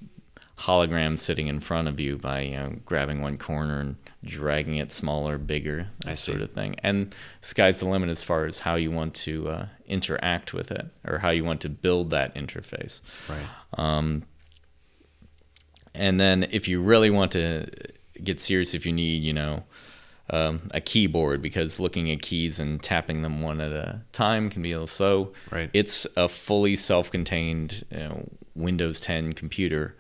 hologram sitting in front of you by, grabbing one corner and dragging it smaller, bigger, that sort of thing. And sky's the limit as far as how you want to interact with it or how you want to build that interface. Right. And then if you really want to get serious, if you need, a keyboard, because looking at keys and tapping them one at a time can be a little slow. Right. It's a fully self-contained Windows 10 computer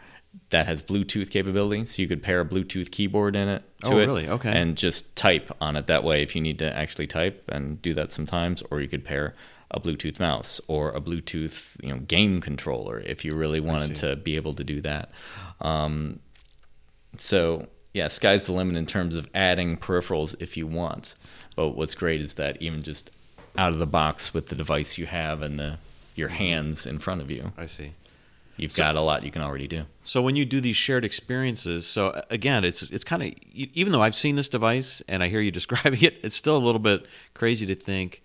that has Bluetooth capability, so you could pair a Bluetooth keyboard in it to it. Really? Okay. And just type on it that way if you need to actually type, and do that sometimes. Or you could pair a Bluetooth mouse or a Bluetooth game controller if you really wanted to be able to do that. So yeah, sky's the limit in terms of adding peripherals if you want. But what's great is that even just out of the box with the device you have and your hands in front of you, I see. You've got a lot you can already do. So when you do these shared experiences, so again, it's kind of, even though I've seen this device and I hear you describing it, it's still a little bit crazy to think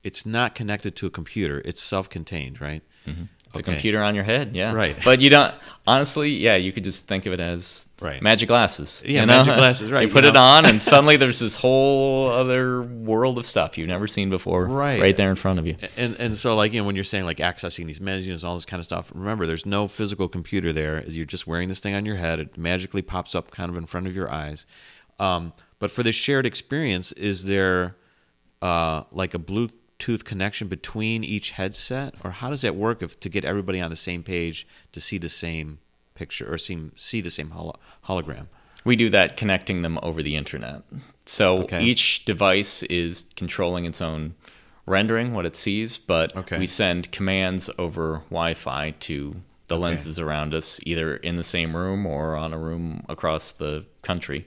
it's not connected to a computer. It's self-contained, right? Mm-hmm. It's a computer on your head, yeah. Right. But you don't, honestly, yeah, you could just think of it as magic glasses. Yeah, magic glasses, right. You put it on and suddenly there's this whole other world of stuff you've never seen before right there in front of you. And so when you're saying accessing these menus, all this kind of stuff, remember there's no physical computer there. You're just wearing this thing on your head. It magically pops up kind of in front of your eyes. But for this shared experience, is there a Bluetooth connection between each headset, or how does that work to get everybody on the same page to see the same picture or see the same hologram? We do that connecting them over the internet. So each device is controlling its own rendering, what it sees, but we send commands over Wi-Fi to the lenses around us, either in the same room or on a room across the country,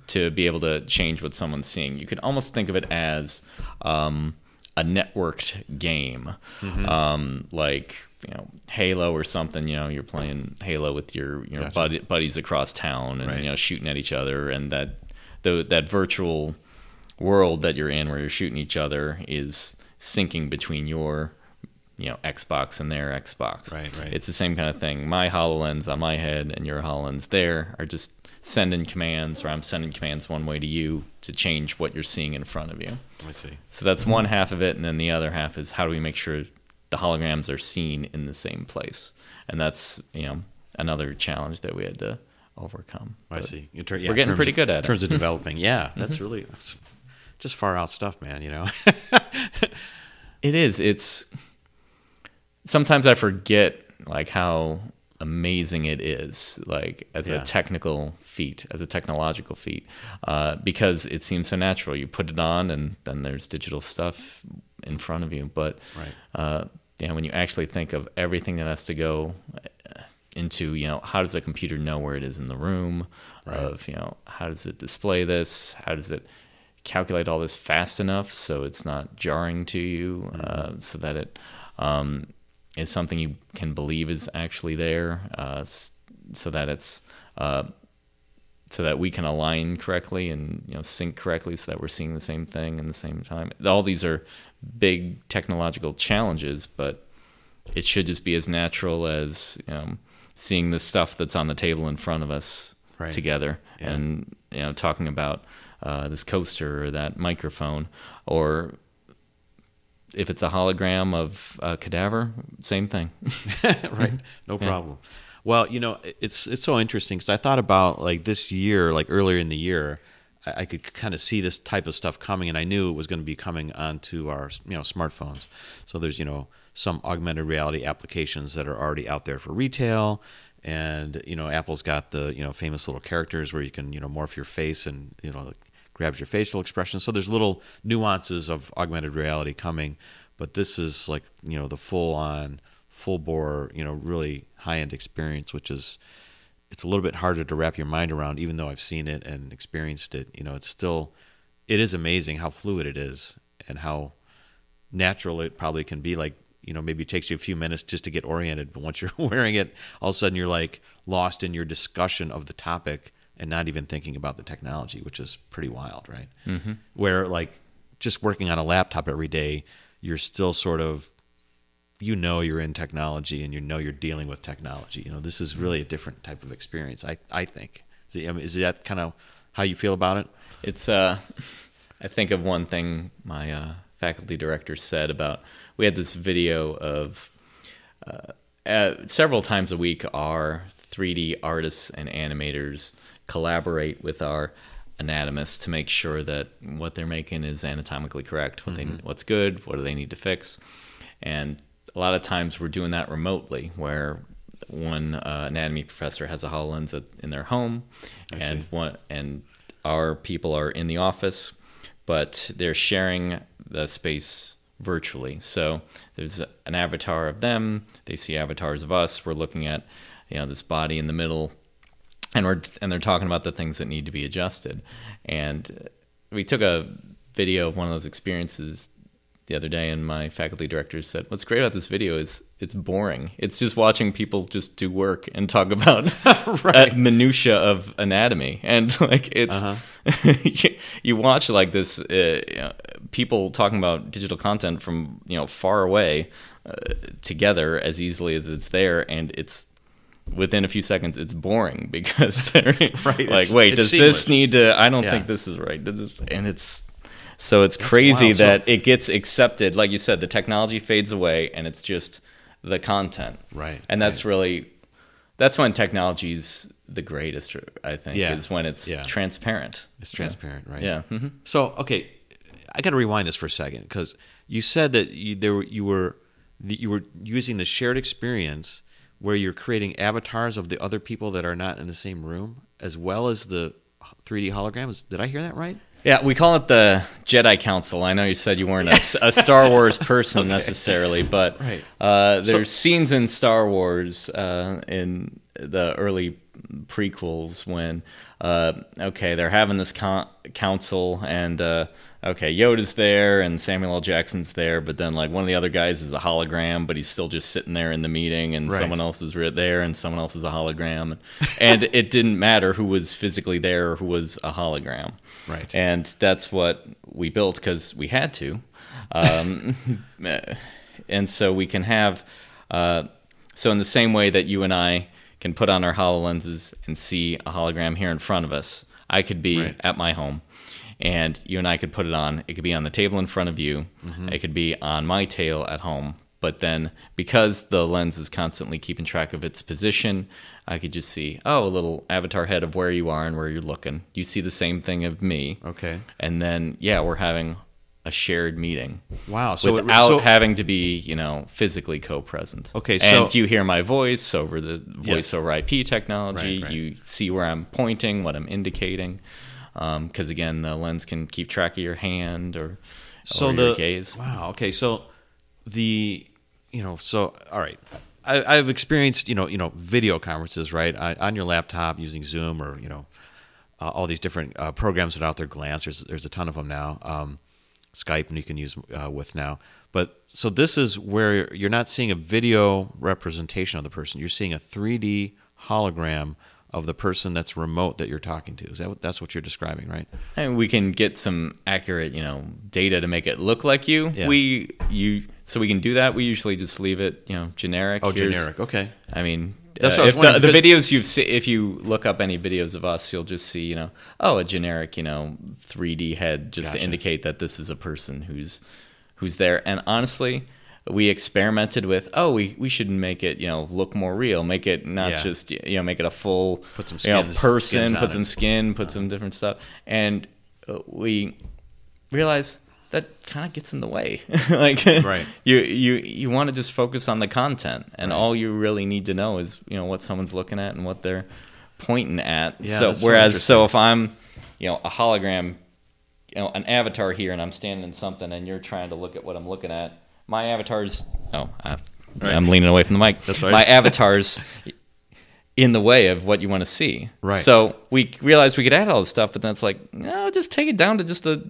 to be able to change what someone's seeing. You could almost think of it as a networked game, like Halo or something. You're playing Halo with your buddies across town, and shooting at each other, and that virtual world that you're in, where you're shooting each other, is syncing between your Xbox and their Xbox. Right. It's the same kind of thing. My HoloLens on my head and your HoloLens there are just sending commands, or I'm sending commands one way to you to change what you're seeing in front of you. I see. So that's one half of it, and then the other half is how do we make sure the holograms are seen in the same place? And that's, another challenge that we had to overcome. I see. We're getting pretty good at it. In terms of developing. Yeah, that's just far out stuff, man, It is. It's sometimes I forget how amazing it is, as a technical feat, as a technological feat, because it seems so natural. You put it on, and then there's digital stuff in front of you. But when you actually think of everything that has to go into, how does a computer know where it is in the room? Of how does it display this? How does it calculate all this fast enough so it's not jarring to you, so that it is something you can believe is actually there, so that it's so that we can align correctly and sync correctly, so that we're seeing the same thing in the same time. All these are big technological challenges, but it should just be as natural as seeing the stuff that's on the table in front of us together, and talking about this coaster or that microphone, or if it's a hologram of a cadaver, same thing. Right, no problem. Well, it's so interesting, because I thought about this year, earlier in the year, I could kind of see this type of stuff coming, and I knew it was going to be coming onto our smartphones. So there's some augmented reality applications that are already out there for retail, and Apple's got the famous little characters where you can morph your face and grabs your facial expression. So there's little nuances of augmented reality coming, but this is the full-on, full-bore, really high-end experience, which is, it's a little bit harder to wrap your mind around, even though I've seen it and experienced it. It is amazing how fluid it is and how natural it probably can be. maybe it takes you a few minutes just to get oriented, but once you're wearing it, all of a sudden you're like lost in your discussion of the topic and not even thinking about the technology, which is pretty wild, right? Mm-hmm. Where like just working on a laptop every day, you're still sort of, you're in technology and you're dealing with technology. This is really a different type of experience, I think. Is that kind of how you feel about it? It's, I think of one thing my faculty director said about, we had this video of several times a week our 3D artists and animators collaborate with our anatomists to make sure that what they're making is anatomically correct, what's good, what do they need to fix. And a lot of times we're doing that remotely, where one anatomy professor has a HoloLens in their home, and our people are in the office, but they're sharing the space virtually. So there's an avatar of them, they see avatars of us, we're looking at this body in the middle, and they're talking about the things that need to be adjusted. And we took a video of one of those experiences the other day, and my faculty director said, what's great about this video is it's boring. It's just watching people just do work and talk about minutia of anatomy. And like it's you watch like this people talking about digital content from far away together as easily as it's there, and it's within a few seconds it's boring because they're like, wait, does seamless. This need to, I don't think this is right. And it's crazy that it gets accepted. Like you said, the technology fades away and it's just the content. Right. And that's that's when technology's the greatest, I think, is when it's transparent. It's transparent, right? Yeah. Mm-hmm. So, okay, I got to rewind this for a second, because you said that you were using the shared experience where you're creating avatars of the other people that are not in the same room, as well as the 3D holograms. Did I hear that right? Yeah, we call it the Jedi Council. I know you said you weren't a Star Wars person necessarily, but there's scenes in Star Wars in the early prequels when, they're having this council, and Yoda's there and Samuel L. Jackson's there, but then like one of the other guys is a hologram, but he's still just sitting there in the meeting, and someone else is there, and someone else is a hologram, and it didn't matter who was physically there or who was a hologram. Right. And that's what we built because we had to, and so we can have so in the same way that you and I can put on our HoloLenses and see a hologram here in front of us, I could be at my home, and you and I could put it on. It could be on the table in front of you. Mm-hmm. It could be on my tail at home. But then, because the lens is constantly keeping track of its position, I could just see, a little avatar head of where you are and where you're looking. You see the same thing of me. Okay. And then, we're having a shared meeting. Wow. Without having to be, physically co-present. Okay. And you hear my voice over the voice over IP technology. Right. You see where I'm pointing, what I'm indicating. Because again, the lens can keep track of your hand or your gaze. Wow. Okay. So all right. I've experienced video conferences, right, on your laptop using Zoom or all these different programs that are out there. Glance, there's a ton of them now. Skype, and you can use with now. But so this is where you're not seeing a video representation of the person. You're seeing a 3D hologram of the person that's remote that you're talking to. That's what you're describing, right? And we can get some accurate, data to make it look like you. Yeah. So we can do that. We usually just leave it, generic. Oh, generic. Okay. I mean, that's what if the videos you've seen, if you look up any videos of us, you'll just see, a generic, 3D head, just to indicate that this is a person who's there. And honestly, we experimented with, we should make it, look more real, make it not just, make it a full, put some person, put some skin, put some different stuff. And we realized that kind of gets in the way. Like, you want to just focus on the content, and all you really need to know is, what someone's looking at and what they're pointing at. Yeah, so if I'm, a hologram, an avatar here, and I'm standing in something, and you're trying to look at what I'm looking at, my avatar's I'm leaning away from the mic. That's right. My avatar's in the way of what you want to see. Right. So we realized we could add all this stuff, but then it's like, no, just take it down to just a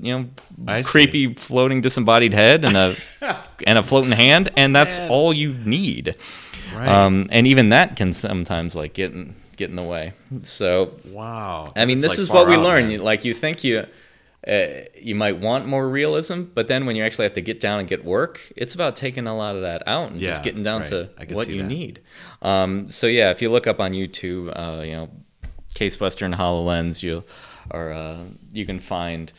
creepy floating disembodied head and a floating hand, and that's all you need. Right. And even that can sometimes like get in the way. So wow. I mean, this is what we learn. Like you think you might want more realism, but then when you actually have to get down and get work, it's about taking a lot of that out and just getting down to what you need. So yeah, if you look up on YouTube, Case Western HoloLens, you can find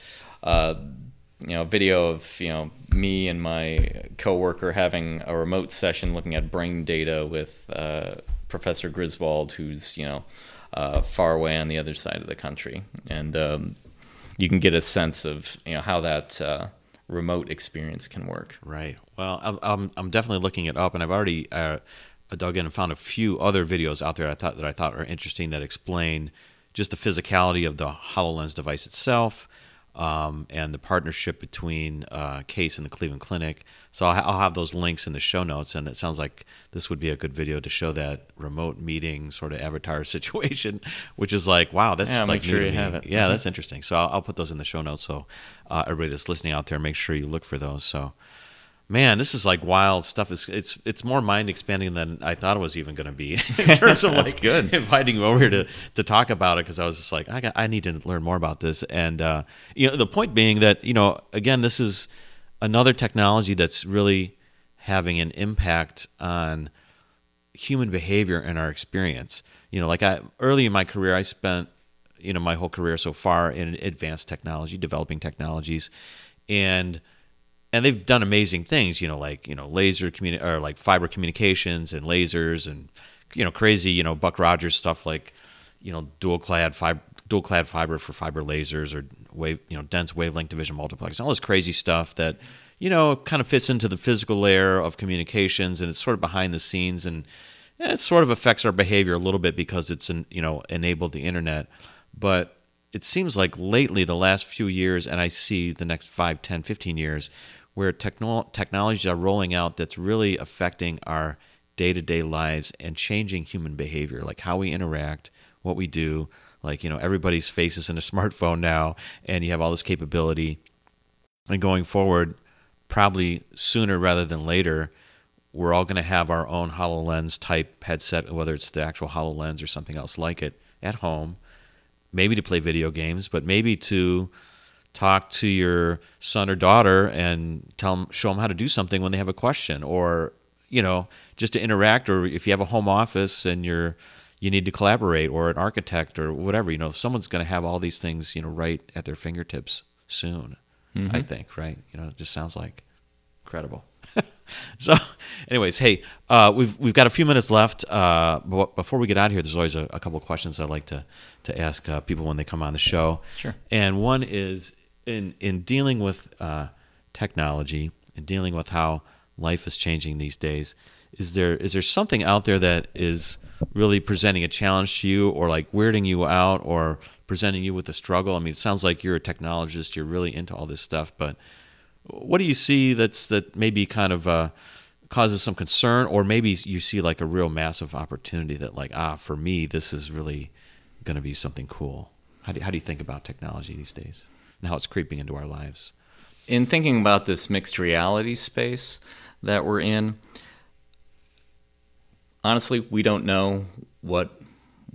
video of me and my coworker having a remote session looking at brain data with Professor Griswold, who's far away on the other side of the country, and you can get a sense of how that remote experience can work. Right. Well, I'm definitely looking it up, and I've already dug in and found a few other videos out there that I thought are interesting that explain just the physicality of the HoloLens device itself, and the partnership between Case and the Cleveland Clinic. So I'll have those links in the show notes, and it sounds like this would be a good video to show that remote meeting sort of avatar situation, which is like, wow, that's like make sure new to you me. have it. Yeah, that's interesting. So I'll put those in the show notes. So everybody that's listening out there, make sure you look for those. So, man, this is like wild stuff. It's more mind expanding than I thought it was even going to be in terms of like good. inviting you over here to talk about it, because I was just like, I need to learn more about this. And the point being that again, this is another technology that's really having an impact on human behavior and our experience. Early in my career, I spent my whole career so far in advanced technology, developing technologies, and they've done amazing things, laser or like fiber communications and lasers and crazy Buck Rogers stuff like dual clad fiber for fiber lasers or dense wavelength division multiplexing, all this crazy stuff that kind of fits into the physical layer of communications, and it's sort of behind the scenes, and it sort of affects our behavior a little bit because it's enabled the internet. But it seems like lately, the last few years, and I see the next 5, 10, 15 years, where technologies are rolling out that's really affecting our day-to-day lives and changing human behavior, like how we interact, what we do. Like, everybody's face is in a smartphone now, and you have all this capability. And going forward, probably sooner rather than later, we're all going to have our own HoloLens type headset, whether it's the actual HoloLens or something else like it, at home, maybe to play video games, but maybe to talk to your son or daughter and show them how to do something when they have a question, or just to interact, or if you have a home office and you need to collaborate, or an architect or whatever, someone's going to have all these things right at their fingertips soon. Mm-hmm. I think, right? It just sounds like incredible. So anyways, hey, we've got a few minutes left, but before we get out of here, there's always a couple of questions I'd like to ask people when they come on the show. Sure. And one is, in dealing with technology and dealing with how life is changing these days, is there something out there that is really presenting a challenge to you, or like weirding you out, or presenting you with a struggle? I mean, it sounds like you're a technologist, you're really into all this stuff, but what do you see that maybe kind of causes some concern, or maybe you see like a real massive opportunity that like, for me, this is really going to be something cool? How do you think about technology these days and how it's creeping into our lives? In thinking about this mixed reality space that we're in, honestly, we don't know what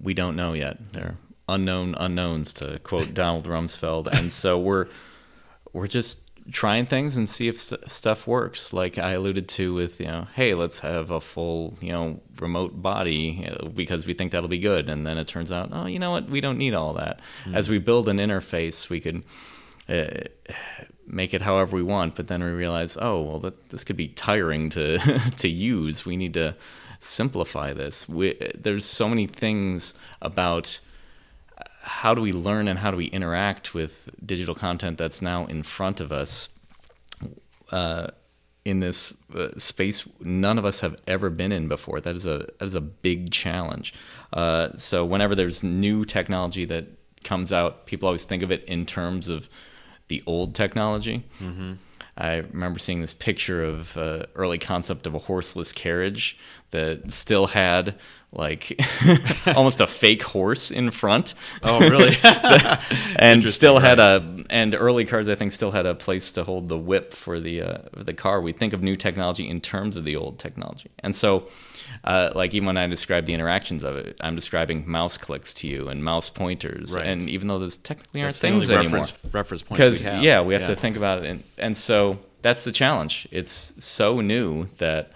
we don't know yet. They're unknown unknowns, to quote Donald Rumsfeld. And so we're just trying things and see if stuff works. Like I alluded to with, hey, let's have a full, remote body because we think that'll be good. And then it turns out, oh, you know what? We don't need all that. Mm. As we build an interface, we could make it however we want. But then we realize, oh, well, this could be tiring to to use. We need to simplify this. There's so many things about how do we learn and how do we interact with digital content that's now in front of us in this space none of us have ever been in before. That is a big challenge. So whenever there's new technology that comes out, people always think of it in terms of the old technology. Mm-hmm. I remember seeing this picture of early concept of a horseless carriage that still had like almost a fake horse in front. Oh, really? And still had and early cars, I think, still had a place to hold the whip for the car. We think of new technology in terms of the old technology. And so, like even when I describe the interactions of it, I'm describing mouse clicks to you and mouse pointers. Right. And even though those technically aren't That's the only things anymore. reference points Because, we have. we have to think about it. And so that's the challenge. It's so new that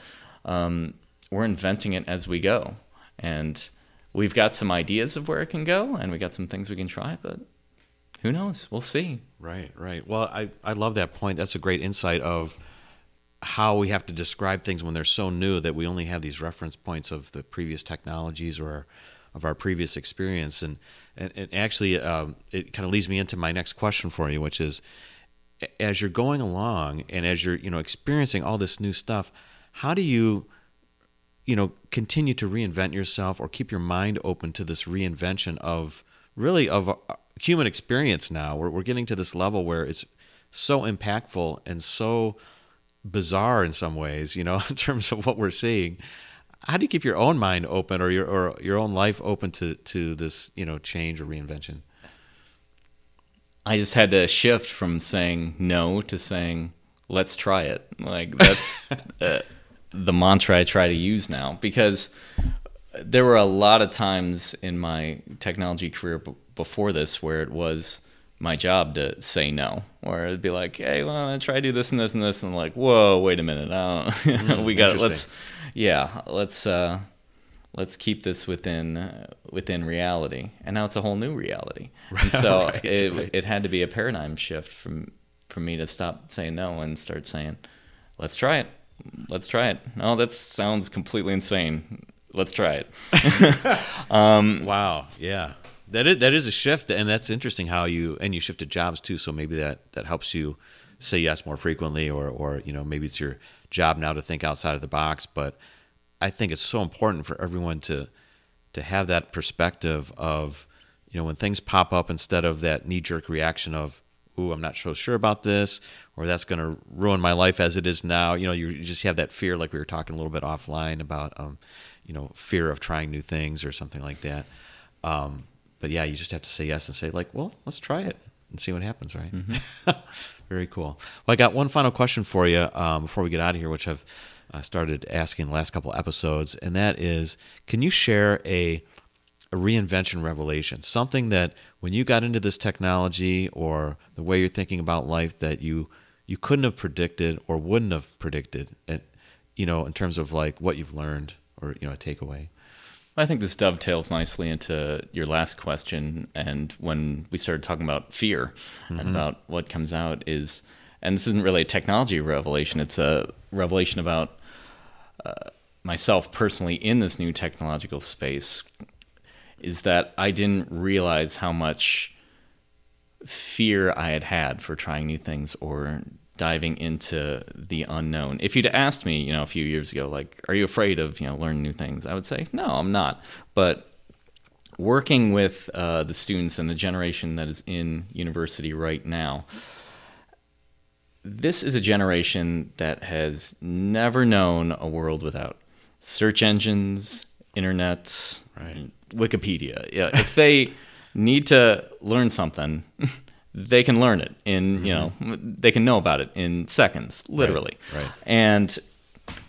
we're inventing it as we go. And we've got some ideas of where it can go, and we got some things we can try, but who knows? We'll see. Right. Well, I love that point. That's a great insight of how we have to describe things when they're so new that we only have these reference points of the previous technologies or of our previous experience. And actually, it kind of leads me into my next question for you, which is, as you're going along and as you're experiencing all this new stuff, how do you continue to reinvent yourself or keep your mind open to this reinvention of human experience now? We're getting to this level where it's so impactful and so bizarre in some ways, in terms of what we're seeing. How do you keep your own mind open or your own life open to this, change or reinvention? I just had to shift from saying no to saying, let's try it. Like that's the mantra I try to use now, because there were a lot of times in my technology career before this where it was my job to say no, or it'd be like, hey, well, I try to do this and this and this, and I'm like, whoa, wait a minute, we got let's keep this within reality, and now it's a whole new reality. And so it had to be a paradigm shift for me to stop saying no and start saying, let's try it. No, that sounds completely insane. Let's try it. Wow. Yeah. That is a shift, and that's interesting how you shifted jobs too. So maybe that helps you say yes more frequently, or maybe it's your job now to think outside of the box. But I think it's so important for everyone to have that perspective of, when things pop up, instead of that knee-jerk reaction of, ooh, I'm not so sure about this, or that's going to ruin my life as it is now. You just have that fear, like we were talking a little bit offline about, fear of trying new things or something like that. But yeah, you just have to say yes and say, like, well, let's try it and see what happens, right? Mm-hmm. Very cool. Well, I got one final question for you before we get out of here, which I've started asking the last couple episodes, and that is, can you share a reinvention revelation, something that when you got into this technology or the way you're thinking about life that you couldn't have predicted or wouldn't have predicted, in terms of like what you've learned or a takeaway? I think this dovetails nicely into your last question, and when we started talking about fear and about what comes out is, and this isn't really a technology revelation, it's a revelation about myself personally in this new technological space, is that I didn't realize how much fear I had for trying new things or diving into the unknown. If you'd asked me, a few years ago, like, are you afraid of, learning new things? I would say, no, I'm not. But working with the students and the generation that is in university right now, this is a generation that has never known a world without search engines, internet, right, Wikipedia. Yeah, if they need to learn something, they can learn it in, they can know about it in seconds, literally. Right. And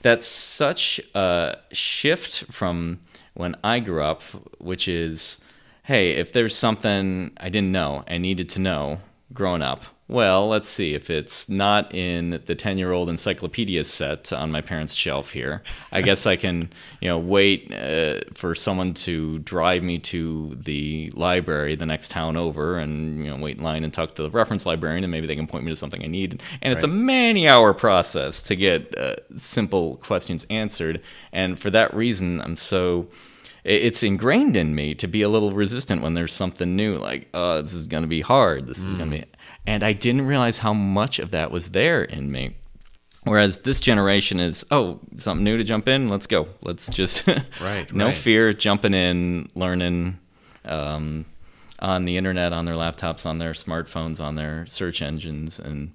that's such a shift from when I grew up, which is, hey, if there's something I didn't know and needed to know growing up, well, let's see, if it's not in the 10-year-old encyclopedia set on my parents' shelf here, I guess I can, wait for someone to drive me to the library the next town over and, wait in line and talk to the reference librarian, and maybe they can point me to something I need. And it's a many-hour process to get simple questions answered. And for that reason, it's ingrained in me to be a little resistant when there's something new, like, oh, this is going to be hard. This is going to be... And I didn't realize how much of that was there in me. Whereas this generation is, oh, something new to jump in, let's go. Let's just, no fear, jumping in, learning on the internet, on their laptops, on their smartphones, on their search engines. And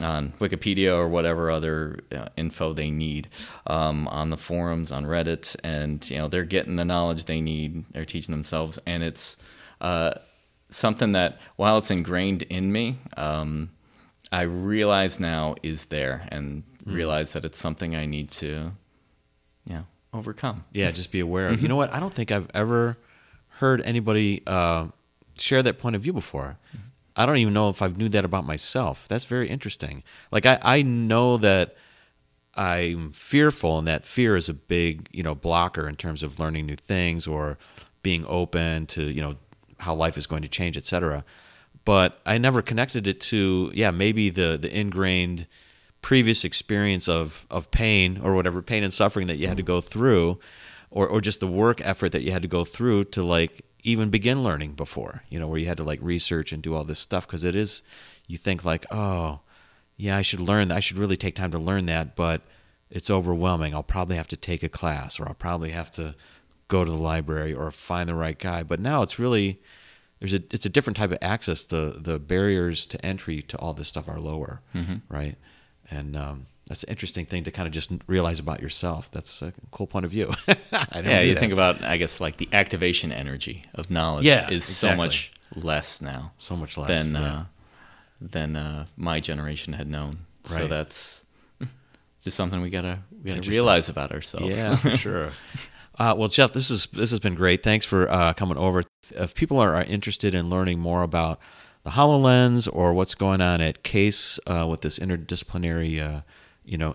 on Wikipedia or whatever other info they need, on the forums, on Reddit, and they're getting the knowledge they need. They're teaching themselves, and it's something that, while it's ingrained in me, I realize now is there, and realize that it's something I need to, overcome. Yeah, just be aware of. You know what? I don't think I've ever heard anybody share that point of view before. I don't even know if I knew that about myself. That's very interesting. Like, I know that I'm fearful, and that fear is a big, blocker in terms of learning new things or being open to, how life is going to change, et cetera. But I never connected it to, maybe the ingrained previous experience of pain or whatever, pain and suffering that you had to go through, or just the work effort that you had to go through to, like, even begin learning before, where you had to, like, research and do all this stuff. Because it is, you think, like, oh, yeah, I should learn that. I should really take time to learn that, but it's overwhelming. I'll probably have to take a class, or I'll probably have to go to the library or find the right guy. But now it's really, it's a different type of access. The barriers to entry to all this stuff are lower, right? And that's an interesting thing to kind of just realize about yourself. That's a cool point of view. You think about, I guess, like the activation energy of knowledge is so much less now. So much less than my generation had known. Right. So that's just something we gotta realize about ourselves. Yeah, for sure. Well, Jeff, this has been great. Thanks for coming over. If people are interested in learning more about the HoloLens or what's going on at CASE with this interdisciplinary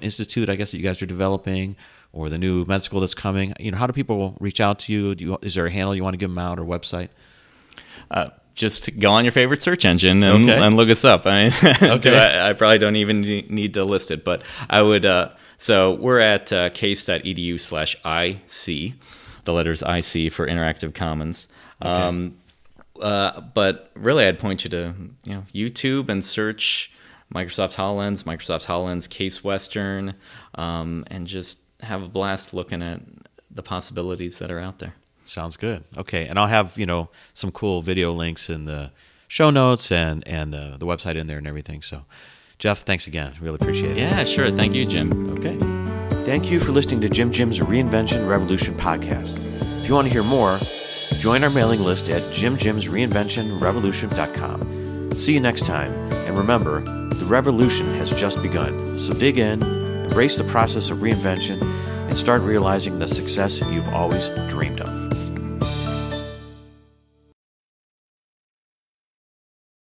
institute, I guess, that you guys are developing, or the new med school that's coming, how do people reach out to you? Is there a handle you want to give them out, or website? Just go on your favorite search engine and look us up. I mean, I probably don't even need to list it, but I would. So we're at case.edu/IC, the letters IC for Interactive Commons. Okay. But really, I'd point you to YouTube and search Microsoft HoloLens, Case Western, and just have a blast looking at the possibilities that are out there. Sounds good. Okay, and I'll have some cool video links in the show notes and the website in there and everything. So, Jeff, thanks again. Really appreciate it. Yeah, sure. Thank you, Jim. Okay. Thank you for listening to Jim's Reinvention Revolution podcast. If you want to hear more, join our mailing list at jimjimsreinventionrevolution.com. See you next time, and remember, the revolution has just begun. So dig in, embrace the process of reinvention, and start realizing the success you've always dreamed of.